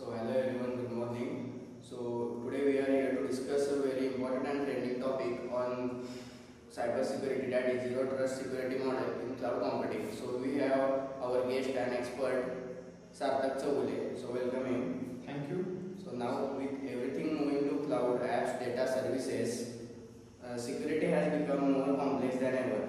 Hello everyone, good morning. Today we are here to discuss a very important and trending topic on cybersecurity, that is zero trust security model in cloud computing. We have our guest and expert Sarthak Chavule. Welcome him. Thank you. Now with everything moving to cloud apps, data services, security has become more complex than ever.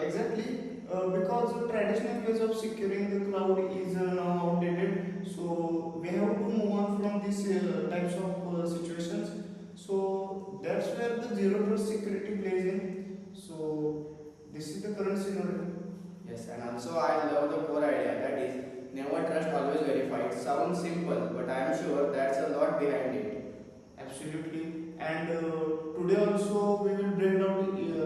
Exactly. Because the traditional ways of securing the cloud is now outdated, so we have to move on from these types of situations. So that's where the zero trust security plays in. So this is the current scenario. Yes, and also I love the core idea, that is never trust, always verify. It sounds simple, but I am sure that's a lot behind it. Absolutely. And today also we will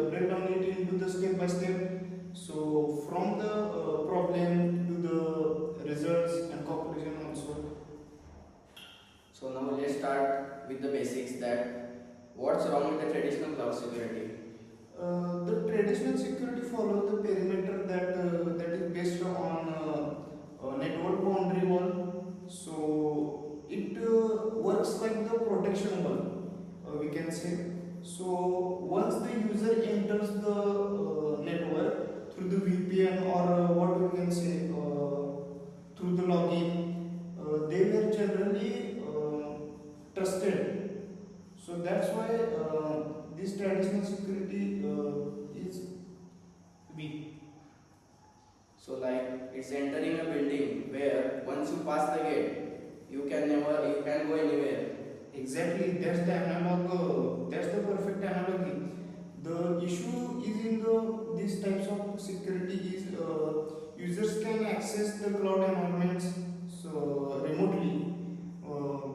break down it into the step by step. So from the problem to the results and conclusion also. Now let's start with the basics, that what's wrong with the traditional cloud security? The traditional security follows the perimeter that is based on network boundary wall. So it works like the protection wall, we can say. So once the user enters the network through the VPN or what we can say through the login, they were generally trusted. So that's why this traditional security is weak. Like it's entering a building where once you pass the gate, you can go anywhere. Exactly, that's the analog. That's the perfect analogy. The issue is in the these types of security is users can access the cloud environments so remotely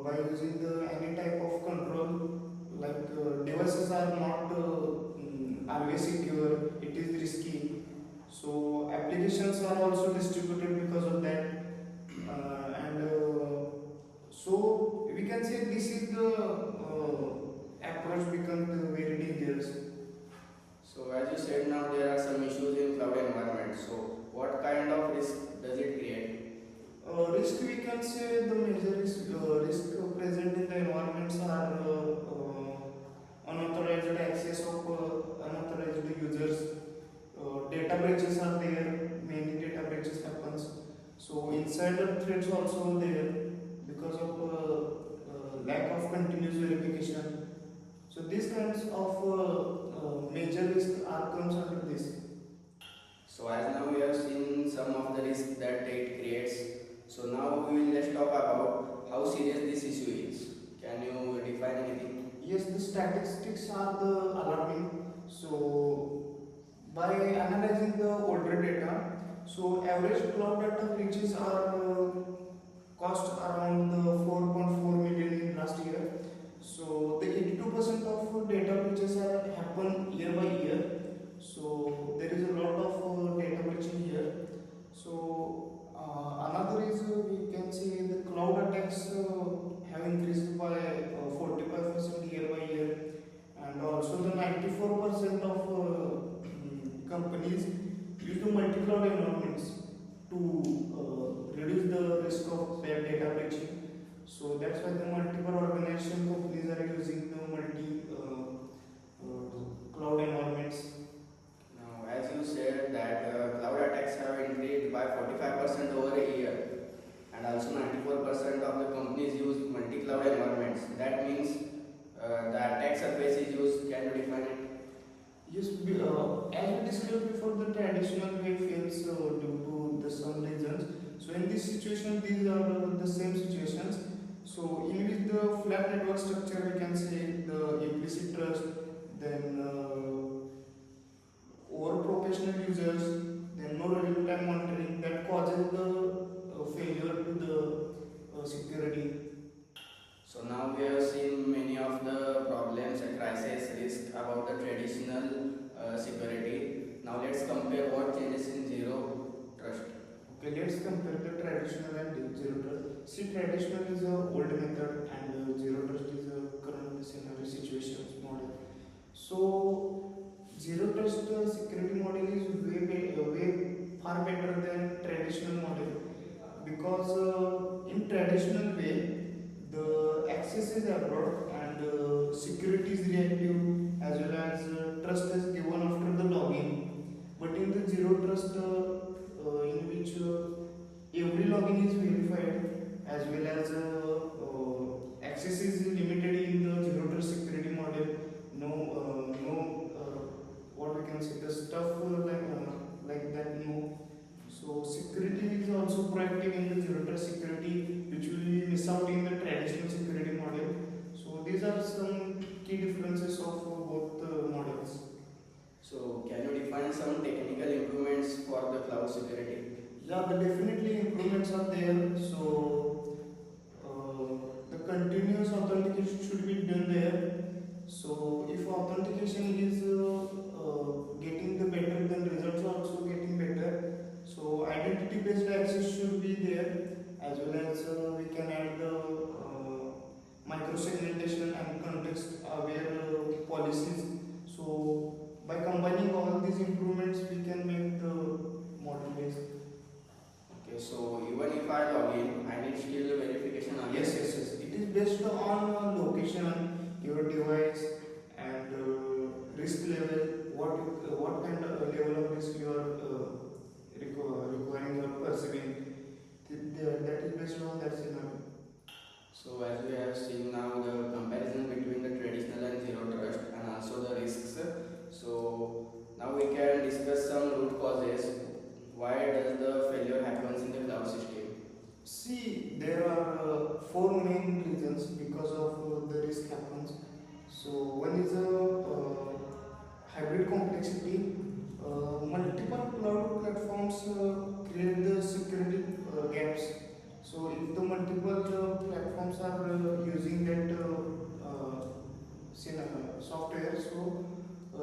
by using the any type of control. Like devices are not always secure. It is risky. So applications are also distributed because of that, and so we can say this is the approach becomes very dangerous. As you said, now there are some issues in cloud environment. What kind of risk does it create? Risk we can say the major risk present in the environments are unauthorized access of unauthorized users. Data breaches are there. Many data breaches happens. So insider threats also there because of lack of continuous verification. So these kinds of major risk are comes under this. As now we have seen some of the risks that it creates. Now we will just talk about how serious this issue is. Can you define anything? Yes, the statistics are the alarming. So by analyzing the older data, so average cloud data breaches are cost around the 4.4 million in last year. So the 82% of data breaches are happen year by year. So there is a lot of data breaching here. So another is we can say the cloud attacks have increased by 45% year by year, and also the 94% of companies use the multi-cloud environments to reduce the risk of bad data breaching. So that's why the multiple organization companies are using the multi cloud environments. Now, as you said that cloud attacks have increased by 45% over a year, and also 94% of the companies use multi-cloud environments. That means the attack surface is used. Can you define it? Yes, as we discussed before, the traditional way fails due to the some reasons. So in this situation, these are the same situations. So in which the flat network structure, we can say the implicit trust, then over professional users, then no real-time monitoring that causes the failure to the security. Now we have seen many of the problems and crisis risk about the traditional security. Now let's compare what changes in zero trust. Okay, let's compare the traditional and zero trust. See, traditional is a old method and zero trust is a current scenario situations model. So, zero trust security model is way far better than traditional model because in traditional way the access is abroad and security is reactive as well as trust is given after the login. But in the zero trust, in which every login is verified as well as access is limited in the zero trust security model. No, what we can say, the stuff like that. No. So security is also proactive in the zero trust security, which we miss out in the traditional security model. So these are some key differences of both models. So can you define some technical improvements for the cloud security? Yeah, the definitely improvements are there. So the continuous authentication should be done there. So if authentication is getting the better, then results are also getting better. So identity based access should be there as well as we can add the micro-segmentation and context aware policies. So by combining all these improvements, we can make the model based. Okay, so even if I log in, I need still verification again. Yes. It is based on location, your device, and risk level. What kind of level of risk you are requiring or perceiving. That is based on that scenario. So as we have seen now the comparison between the traditional and zero trust and also the risks. So now we can discuss some root causes. Why does the failure happens in the cloud system? See, there are four main reasons because of the risk happens. So one is a hybrid complexity. Multiple cloud platforms create the security gaps. So if the multiple platforms are using that software, so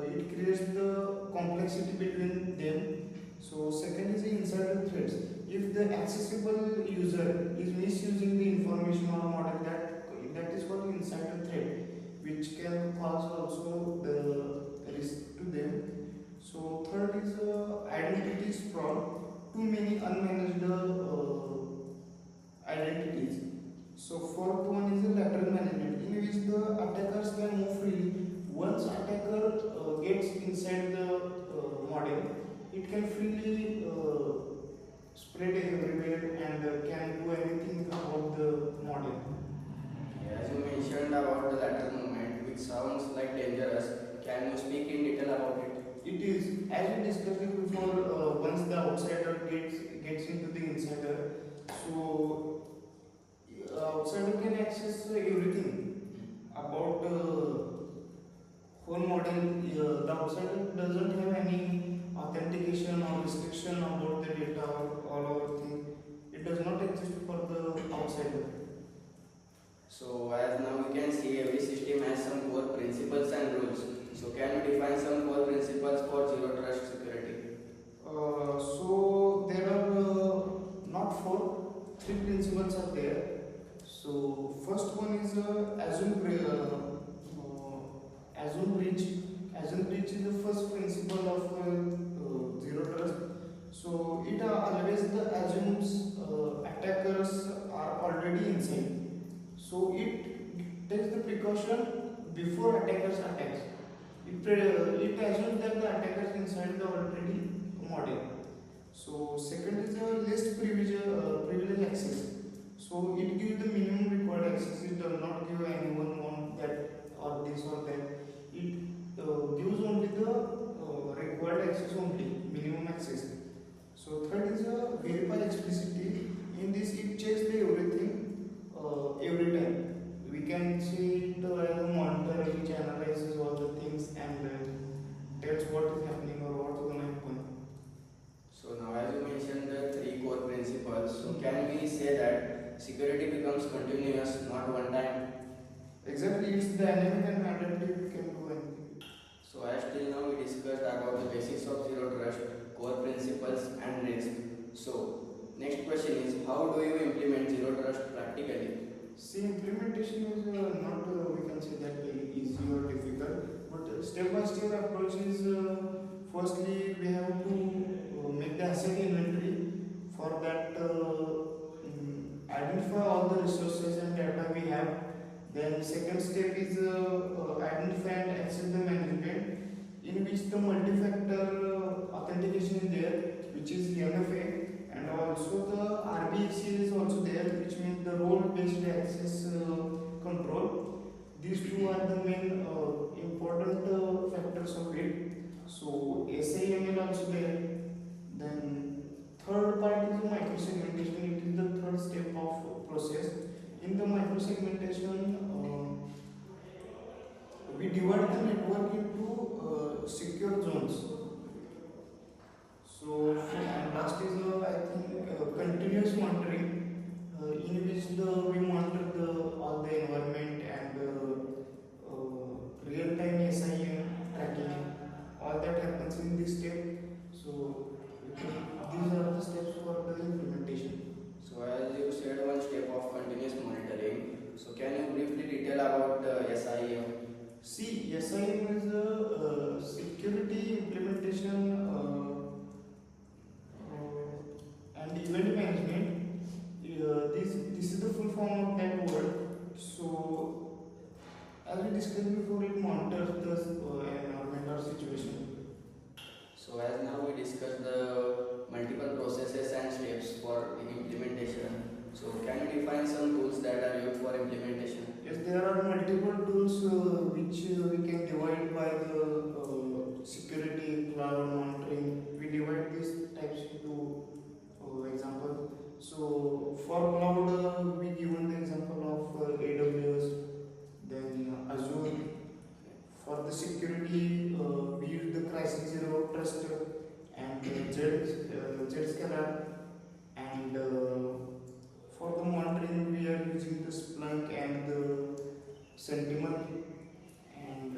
it creates the complexity between them. So second is the insider threats. If the accessible user is misusing the information or model, that is called insider threat, which can cause also the risk to them. So third is identity sprawl. Too many unmanaged identities. So fourth one is the lateral management, in which the attackers can move freely. Once attacker gets inside the model, it can freely spread everywhere and can do anything about the model. As you mentioned about the lateral movement, which sounds like dangerous, can you speak in detail about it? It is, as we discussed it before, once the outsider gets into the insider, so outsider can access everything about whole model. The outsider doesn't have any authentication or restriction about the data or all other thing. It does not exist for the outsider. So as now we can see every system has some core principles and rules. So can you define some core principles for zero trust security? So there are not four, three principles are there. So first one is assume breach. Assume breach is the first principle of zero trust. So it always assumes attackers are already inside. So it takes the precaution before attackers attacks. It assumes that the attackers inside the already model. So second is the least privilege access. So it gives the minimum required access. It does not give anyone on that or this or that. It gives only the required access only, minimum access. So third is verify explicitly. In this it checks the everything every time. We can see it as a monitor which analyzes all the things and tells what is happening or what is going to happen. So now as you mentioned the three core principles, so can we say that security becomes continuous, not one time? Exactly, it's dynamic and adaptive, you can do anything. So as till now we discussed about the basics of zero trust, core principles and risk. So next question is, how do you implement zero trust practically? See, implementation is not, we can say that easy or difficult, but step by step approach is firstly we have to make the asset inventory. For that, identify all the resources and data we have. Then second step is identify and access the management, in which the multi-factor authentication is there, which is MFA, and also the RBAC is also there, which means the role-based access control. These two are the main important factors of it. So SIML also there. Then third part is the microsegmentation. It is the third step of process. In the microsegmentation, we divide the network into secure zones. So and last is I think continuous monitoring, in which we monitor all the environment and real-time SIM tracking. All that happens in this step. So these are the steps for the implementation. So as you said, one step of continuous monitoring. So can you briefly detail about the SIEM? See, SIM is a security implementation and event management. This is the full form of that word. So, as we discussed before, it monitors the environment or situation. So as now we discussed the multiple processes and steps for the implementation. So can you define some tools that are used for implementation? Yes, there are multiple tools which we can divide by the security cloud monitoring. We divide these types into example. So for cloud, we given the example of AWS, then Azure. For the security, we use the Crisis Zero Trust and Zscaler, and for the monitoring, we are using the Splunk and the Sentinel, and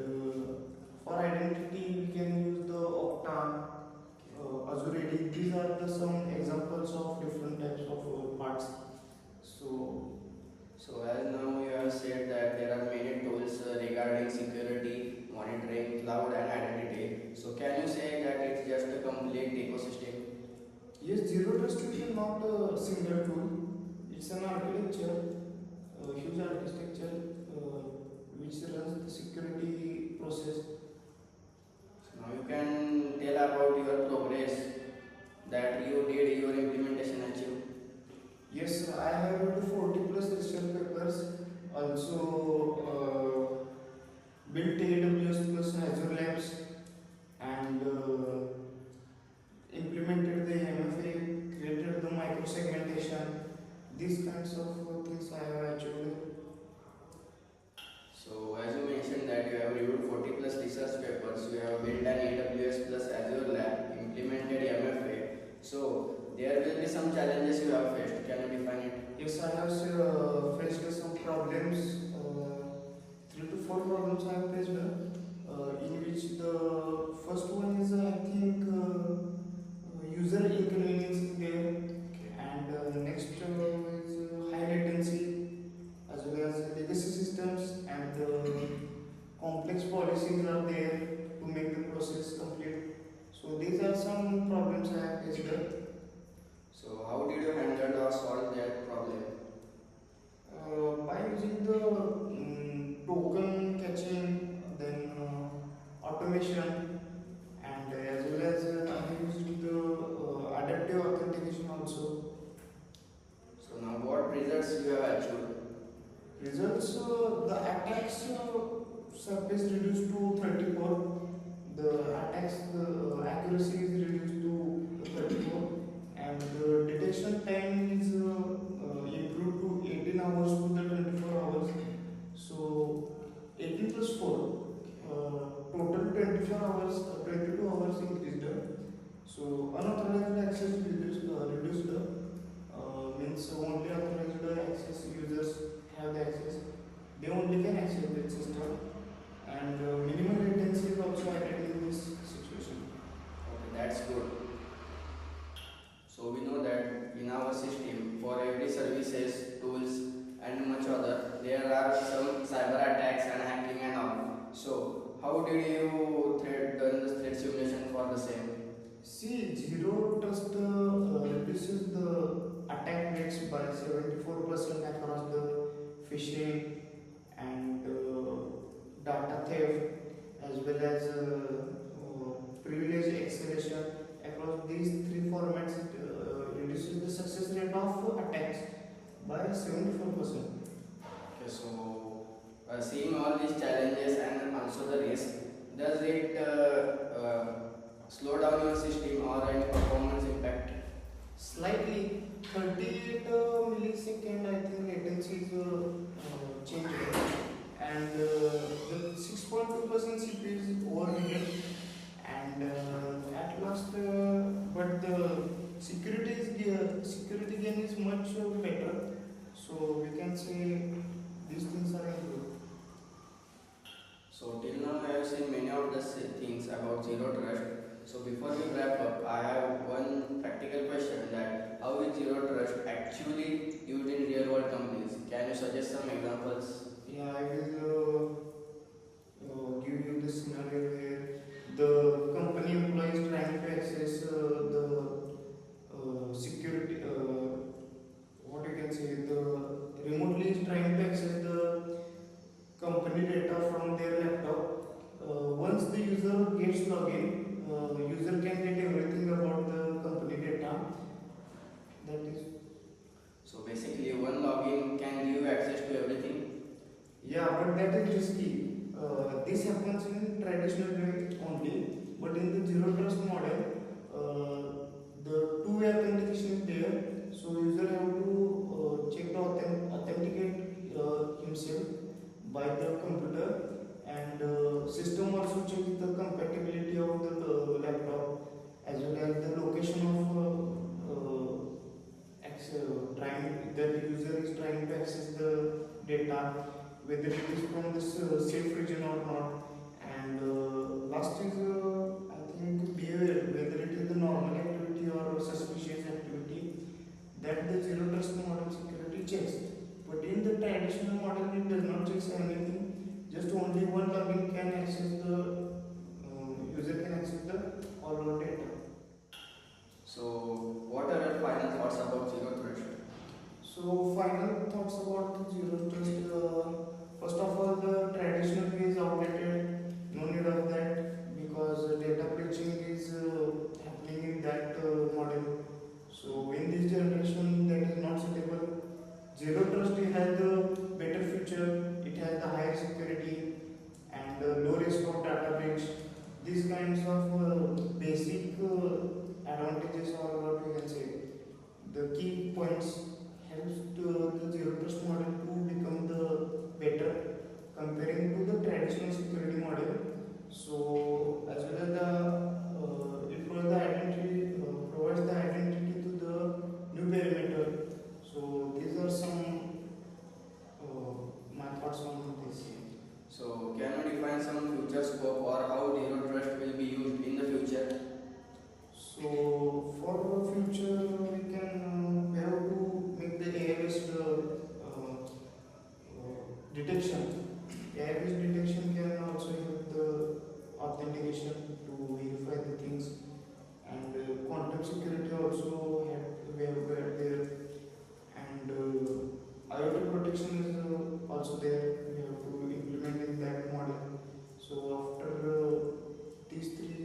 for identity, we can use the Okta, Azure AD. These are the some examples of different types of parts. So as now you have said that there are many tools regarding security, monitoring, cloud and identity. So can you say that it's just a complete ecosystem? Yes, Zero Trust is not a single tool. It's an architecture, a huge architecture which runs the security process. So now you can tell about your progress that you did your implementation achieve. Yes, I have written 40 plus research papers. Also built AWS plus Azure Labs, and implemented the MFA, created the microsegmentation. These kinds of things I have achieved. So as you mentioned that you have reviewed 40 plus research papers, you have built an AWS plus Azure lab, implemented MFA. So there will be some challenges you have faced. Can you define it? Yes, I have faced some problems. 3 to 4 problems I have faced. In which the first one is I think user inconvenience is there, and next is high latency, as well as legacy systems and complex policies are there to make the process complete. So these are some problems I have faced. So how did you handle or solve that problem? By using the token catching, then automation, and as well as I have used the adaptive authentication also. So now what results you have achieved? Results, the attacks surface reduced to 34. The attacks accuracy is reduced to 34, and the detection time is improved to 18 hours to the 24 hours. So 18 plus 4, total 24 hours, 22 hours increased. So unauthorized access reduced. Means only authorized access users have the access. They only can access the system, and minimal latency is also added in this situation. Okay, that's good. So we know that in our system, for every services, tools and much other, there are some cyber attacks and hacking and all. So how did you done the threat simulation for the same? See, zero trust reduces the attack rates by 74% across the phishing and data theft, as well as privilege acceleration. Across these three formats, it reduces the success rate of attacks by 74%. Okay, so seeing all these challenges and also the risk, does it slow down your system or any performance impact? Slightly, 38 millisecond I think latency is changed, and the 6.2% CPU is overheated, and at last, but the security gain is much better. So we can say these things are improved. So till now I have seen many of the things about zero trust. So before we wrap up, I have one practical question, that how is zero trust actually used in real world companies? Can you suggest some examples? Yeah, I will give you the scenario where the company employee is trying to access the security, what you can say, the remotely is trying to access the company data from their laptop. Once the user gets login, user can get everything about the company data. That is, So basically one login can give access to everything. yeah, but that is risky. This happens in traditional way only, but in the zero trust model, the two-way authentication is there. So user have to check the authenticate himself by the computer, and system also checks the compatibility of the laptop, as well as the location of trying that user is trying to access the data, whether it is from this safe region or not. And last is I think behavior, whether it is the normal activity or suspicious activity, that the zero trust model security checks. But in the traditional model, it does not check anything. Just only one login can access the user can access the all our data. So what are your final thoughts about zero trust? So final thoughts about zero trust. First of all, the traditional way is outdated. No need of that, because data breaching is happening in that model. So in this generation, that is not suitable. Zero trust it has the better feature. It has the higher security and low risk of data breach. These kinds of basic advantages, or what we can say, the key points helps to the zero trust model to become the better comparing to the traditional security model. So as well as the it provides the identity to the new parameter. So these are some my thoughts on this. So can you define some future scope or how zero trust will be used in the future? So for the future, we can we have to make the AI-based detection. AI-based detection can also help the authentication to verify the things, and quantum security also we have got there, and IoT protection is also there. We have to implement in that model. So after these three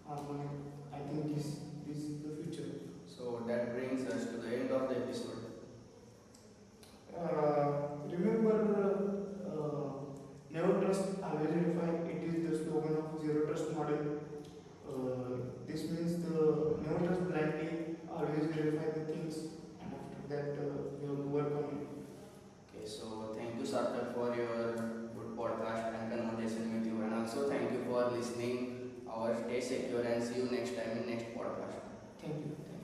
harmony, I think this is the future. So that brings us to the end of the episode. Remember, never trust, always verify. It is the slogan of zero trust model. This means the never trust blindly, always verify the things, and after that you have to work on it. Okay, so thank you Sarthak for your good podcast and conversation with you, and also thank you for listening. Our stay secure and see you next time in next podcast. Thank you.